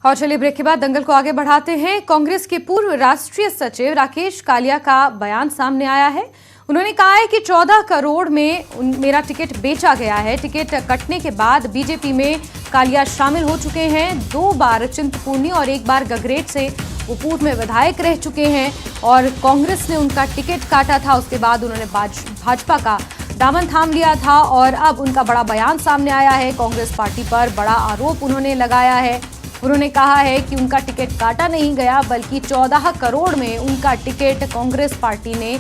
और चलिए ब्रेक के बाद दंगल को आगे बढ़ाते हैं। कांग्रेस के पूर्व राष्ट्रीय सचिव राकेश कालिया का बयान सामने आया है। उन्होंने कहा है कि 14 करोड़ में मेरा टिकट बेचा गया है। टिकट कटने के बाद बीजेपी में कालिया शामिल हो चुके हैं। 2 बार चिंतपूर्णी और 1 बार गगरेट से वो पूर्व में विधायक रह चुके हैं और कांग्रेस ने उनका टिकट काटा था। उसके बाद उन्होंने भाजपा का दामन थाम लिया था और अब उनका बड़ा बयान सामने आया है। कांग्रेस पार्टी पर बड़ा आरोप उन्होंने लगाया है। उन्होंने कहा है कि उनका टिकट काटा नहीं गया बल्कि 14 करोड़ में उनका टिकट कांग्रेस पार्टी ने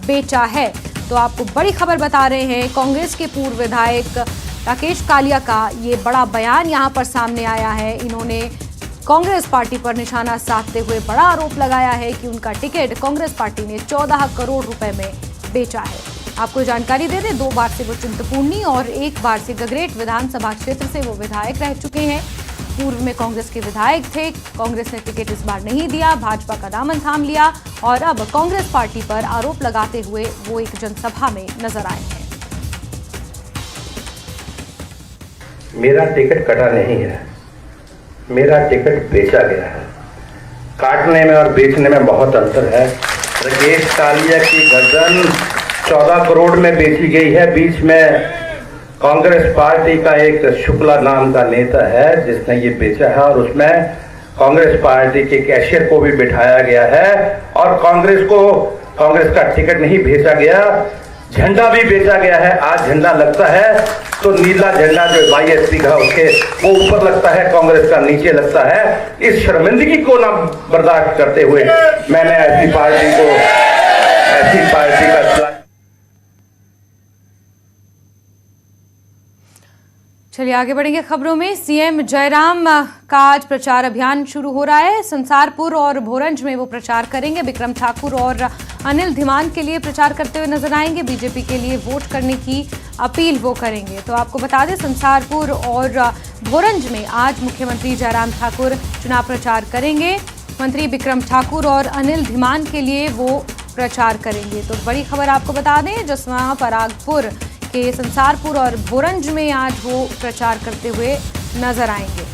बेचा है। तो आपको बड़ी खबर बता रहे हैं, कांग्रेस के पूर्व विधायक राकेश कालिया का ये बड़ा बयान यहाँ पर सामने आया है। इन्होंने कांग्रेस पार्टी पर निशाना साधते हुए बड़ा आरोप लगाया है कि उनका टिकट कांग्रेस पार्टी ने 14 करोड़ रुपए में बेचा है। आपको जानकारी दे दें, 2 बार से वो चिंतपूर्णी और 1 बार से गगरेट विधानसभा क्षेत्र से वो विधायक रह चुके हैं। पूर्व में कांग्रेस के विधायक थे। कांग्रेस ने टिकट इस बार नहीं दिया, भाजपा का दामन थाम लिया और अब कांग्रेस पार्टी पर आरोप लगाते हुए वो एक जनसभा में नजर आए हैं। मेरा टिकट कटा नहीं है, मेरा टिकट बेचा गया है। काटने में और बेचने में बहुत अंतर है। राकेश कालिया की गर्दन 14 करोड़ में बेची गई है। बीच में कांग्रेस पार्टी का एक शुक्ला नाम का नेता है जिसने ये बेचा है और उसमें कांग्रेस पार्टी के कैशियर को भी बिठाया गया है और कांग्रेस का टिकट नहीं बेचा गया, झंडा भी बेचा गया है। आज झंडा लगता है तो नीला झंडा जो वाईएसपी का उसके वो ऊपर लगता है, कांग्रेस का नीचे लगता है। इस शर्मिंदगी को ना बर्दाश्त करते हुए मैंने ऐसी पार्टी का चलिए आगे बढ़ेंगे खबरों में। सीएम जयराम का आज प्रचार अभियान शुरू हो रहा है। संसारपुर और भोरंज में वो प्रचार करेंगे। बिक्रम ठाकुर और अनिल धीमान के लिए प्रचार करते हुए नजर आएंगे। बीजेपी के लिए वोट करने की अपील वो करेंगे। तो आपको बता दें, संसारपुर और भोरंज में आज मुख्यमंत्री जयराम ठाकुर चुनाव प्रचार करेंगे। मंत्री बिक्रम ठाकुर और अनिल धीमान के लिए वो प्रचार करेंगे। तो बड़ी खबर आपको बता दें, जसवा परागपुर के संसारपुर और भोरंज में आज वो प्रचार करते हुए नजर आएंगे।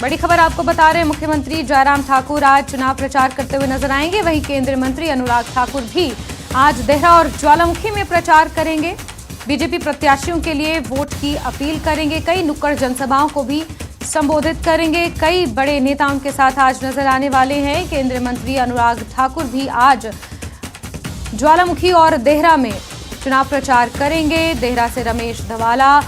बड़ी खबर आपको बता रहे हैं, मुख्यमंत्री जयराम ठाकुर आज चुनाव प्रचार करते हुए नजर आएंगे। वहीं केंद्रीय मंत्री अनुराग ठाकुर भी आज देहरा और ज्वालामुखी में प्रचार करेंगे। बीजेपी प्रत्याशियों के लिए वोट की अपील करेंगे। कई नुक्कड़ जनसभाओं को भी संबोधित करेंगे। कई बड़े नेता उनके साथ आज नजर आने वाले हैं। केंद्रीय मंत्री अनुराग ठाकुर भी आज ज्वालामुखी और देहरा में चुनाव प्रचार करेंगे। देहरा से रमेश धवाला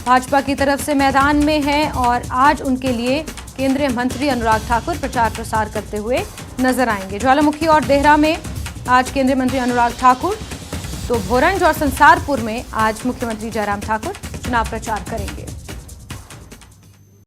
भाजपा की तरफ से मैदान में हैं और आज उनके लिए केंद्रीय मंत्री अनुराग ठाकुर प्रचार प्रसार करते हुए नजर आएंगे। ज्वालामुखी और देहरा में आज केंद्रीय मंत्री अनुराग ठाकुर, तो भोरंज और संसारपुर में आज मुख्यमंत्री जयराम ठाकुर चुनाव प्रचार करेंगे।